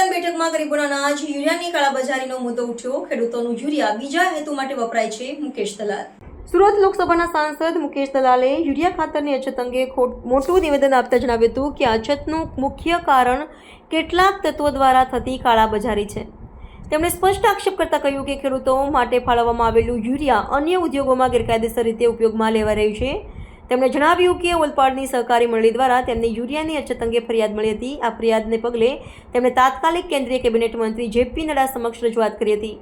સંકલન બેઠકમાં ગરીબોના અનાજ યુરિયાની કાળાબજારીનો મુદ્દો ઉઠ્યો। ખેડૂતોનું યુરિયા બીજા હેતુ માટે વપરાય છે। મુકેશ દલાલ। સુરત લોકસભાના સાંસદ મુકેશ દલાલે યુરિયા ખાતરની અછત અંગે મોટું નિવેદન આપતા જણાવ્યું હતું કે અછતનું મુખ્ય કારણ કેટલાક તત્વો દ્વારા થતી કાળાબજારી છે। તેમણે સ્પષ્ટ આક્ષેપ કરતા કહ્યું કે ખેડૂતો માટે ફાળવવામાં આવેલું યુરિયા અન્ય ઉદ્યોગોમાં ગેરકાયદેસર રીતે ઉપયોગમાં લેવાઈ રહ્યું છે। તેમણે જણાવ્યું કે ઓલપાડની સહકારી મંડળી દ્વારા તેમને યુરિયાની અછત અંગે ફરિયાદ મળી હતી। આ ફરિયાદને પગલે તેમણે તાત્કાલિક કેન્દ્રીય કેબિનેટ મંત્રી જેપી નડ્ડા સમક્ષ રજૂઆત કરી હતી।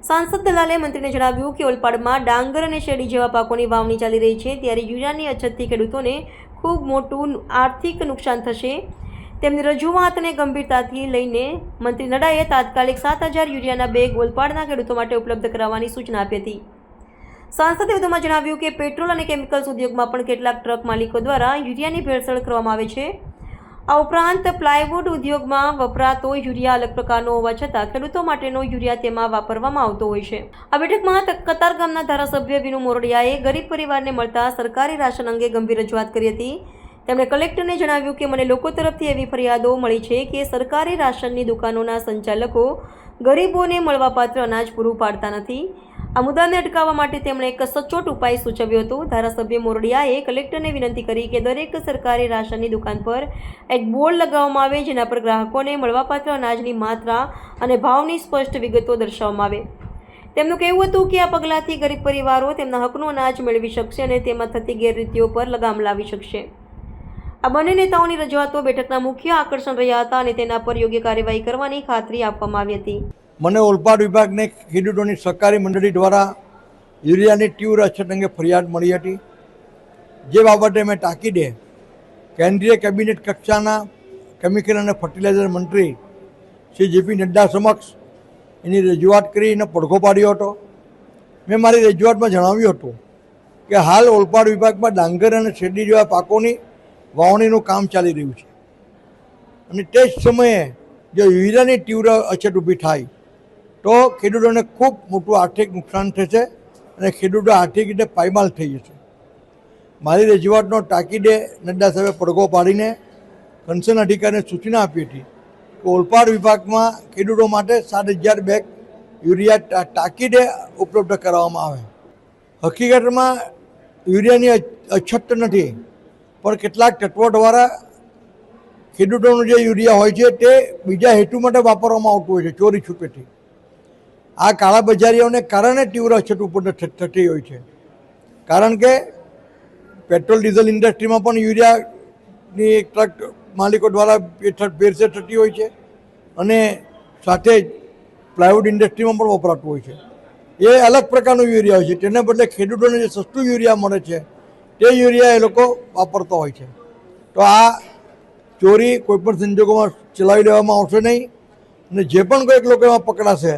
સાંસદ દલાલે મંત્રીને જણાવ્યું કે ઓલપાડમાં ડાંગર અને શેરડી જેવા પાકોની વાવણી ચાલી રહી છે, ત્યારે યુરિયાની અછતથી ખેડૂતોને ખૂબ મોટું આર્થિક નુકસાન થશે। તેમની રજૂઆતને ગંભીરતાથી લઈને મંત્રી નડ્ડાએ તાત્કાલિક 7,000 યુરિયાના બેગ ઓલપાડના ખેડૂતો માટે ઉપલબ્ધ કરાવવાની સૂચના આપી હતી। સાંસદે વધુમાં જણાવ્યું કે પેટ્રોલ અને કેમિકલ્સ ઉદ્યોગમાં પણ કેટલાક ટ્રક માલિકો દ્વારા યુરિયાની ભેળસેળ કરવામાં આવે છે। આ ઉપરાંત પ્લાયવુડ ઉદ્યોગમાં વપરાતો યુરિયા અલગ પ્રકારનો હોવા છતાં ખેડૂતો માટેનો યુરિયા તેમાં વાપરવામાં આવતો હોય છે। આ બેઠકમાં કતારગામના ધારાસભ્ય વિનુ મોરડિયાએ ગરીબ પરિવારને મળતા સરકારી રાશન અંગે ગંભીર રજૂઆત કરી હતી। તેમણે કલેક્ટરને જણાવ્યું કે મને લોકો તરફથી એવી ફરિયાદો મળી છે કે સરકારી રાશનની દુકાનોના સંચાલકો ગરીબોને મળવાપાત્ર અનાજ પૂરું પાડતા નથી। આ મુદ્દાને અટકાવવા માટે તેમણે એક સચોટ ઉપાય સૂચવ્યો હતો। ધારાસભ્ય મોરડિયાએ કલેક્ટરને વિનંતી કરી કે દરેક સરકારી રાશનની દુકાન પર એક બોર્ડ લગાવવામાં આવે, જેના પર ગ્રાહકોને મળવાપાત્ર અનાજની માત્રા અને ભાવની સ્પષ્ટ વિગતો દર્શાવવામાં આવે। તેમનું કહેવું હતું કે આ પગલાંથી ગરીબ પરિવારો તેમના હકનું અનાજ મેળવી શકશે અને તેમાં થતી ગેરરીતિઓ પર લગામ લાવી શકશે। આ બંને નેતાઓની રજૂઆતો બેઠકના મુખ્ય આકર્ષણ રહ્યા હતા અને તેના પર યોગ્ય કાર્યવાહી કરવાની ખાતરી આપવામાં આવી હતી। મને ઓલપાડ વિભાગને ખેડૂતોની સહકારી મંડળી દ્વારા યુરિયાની તીવ્ર અછત અંગે ફરિયાદ મળી હતી, જે બાબતે મેં તાકીદે કેન્દ્રીય કેબિનેટ કક્ષાના કેમિકલ અને ફર્ટિલાઇઝર મંત્રી શ્રી જેપી નડ્ડા સમક્ષ એની રજૂઆત કરીને પડઘો પાડ્યો હતો। મેં મારી રજૂઆતમાં જણાવ્યું હતું કે હાલ ઓલપાડ વિભાગમાં ડાંગર અને શેરડી જેવા પાકોની વાવણીનું કામ ચાલી રહ્યું છે અને તે જ સમયે જો યુરિયાની તીવ્ર અછત ઊભી થાય તો ખેડૂતોને ખૂબ મોટું આર્થિક નુકસાન થશે અને ખેડૂતો આર્થિક રીતે પાયમાલ થઈ જશે। મારી રજૂઆતનો તાકીદે નડ્ડા સાહેબે પડઘો પાડીને કન્સર્ન અધિકારીને સૂચના આપી હતી કે ઓલપાડ વિભાગમાં ખેડૂતો માટે 7,000 બેગ યુરિયા તાકીદે ઉપલબ્ધ કરાવવામાં આવે। હકીકતમાં યુરિયાની અછત નથી, પણ કેટલાક તત્વો દ્વારા ખેડૂતોનું જે યુરિયા હોય છે તે બીજા હેતુ માટે વાપરવામાં આવતું હોય છે, ચોરી છુપેથી। આ કાળાબજારીઓને કારણે તીવ્ર અછત ઉત્પન્ન થતી હોય છે, કારણ કે પેટ્રોલ ડીઝલ ઇન્ડસ્ટ્રીમાં પણ યુરિયાની ટ્રક માલિકો દ્વારા ભેળસેળ થતી હોય છે અને સાથે જ પ્લાયવુડ ઇન્ડસ્ટ્રીમાં પણ વપરાતું હોય છે। એ અલગ પ્રકારનું યુરિયા હોય છે, તેના બદલે ખેડૂતોને જે સસ્તું યુરિયા મળે છે તે યુરિયા એ લોકો વાપરતા હોય છે। તો આ ચોરી કોઈપણ સંજોગોમાં ચલાવી લેવામાં આવશે નહીં અને જે પણ કોઈક લોકો એમાં પકડાશે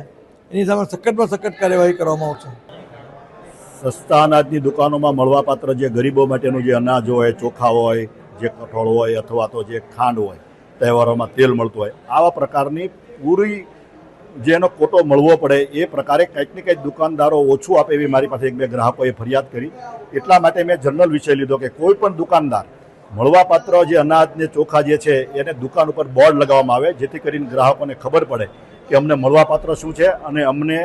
એની સામે સખતમાં સખત કાર્યવાહી કરવામાં આવશે। સસ્તા અનાજની દુકાનોમાં મળવાપાત્ર જે ગરીબો માટેનું જે અનાજ હોય, ચોખા હોય, જે કઠોળ હોય અથવા તો જે ખાંડ હોય, તહેવારોમાં તેલ મળતું હોય, આવા પ્રકારની પૂરી જેનો કોટો મળવો પડે એ પ્રકારે કંઈક ને કંઈક દુકાનદારો ઓછું આપે એવી મારી પાસે 1-2 ગ્રાહકોએ ફરિયાદ કરી। એટલા માટે મેં જનરલ વિષય લીધો કે કોઈ પણ દુકાનદાર મળવાપાત્ર જે અનાજ ને ચોખા જે છે એને દુકાન ઉપર બોર્ડ લગાવવામાં આવે, જેથી કરીને ગ્રાહકોને ખબર પડે કે અમને મળવાપાત્ર શું છે અને અમને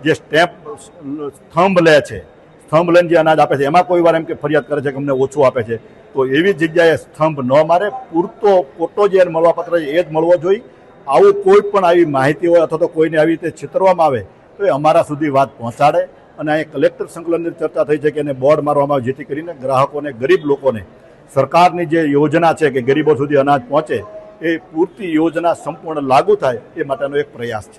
જે સ્ટેમ્પ સ્તંભ લે છે, સ્તંભ લઈને જે અનાજ આપે છે એમાં કોઈ વાર એમ કે ફરિયાદ કરે છે કે અમને ઓછું આપે છે, તો એવી જગ્યાએ સ્તંભ ન મારે, પૂરતો કોટો જે મળવાપાત્ર છે એ જ મળવો જોઈએ। આવું કોઈ પણ આવી માહિતી હોય અથવા તો કોઈને આવી રીતે છેતરવામાં આવે તો એ અમારા સુધી વાત પહોંચાડે અને અહીં કલેક્ટર સંકલનની ચર્ચા થઈ છે કે એને બોર્ડ મારવામાં આવે, જેથી કરીને ગ્રાહકોને, ગરીબ લોકોને સરકારની જે યોજના છે કે ગરીબો સુધી અનાજ પહોંચે એ પૂરતી યોજના સંપૂર્ણ લાગુ થાય એ માટેનો એક પ્રયાસ છે।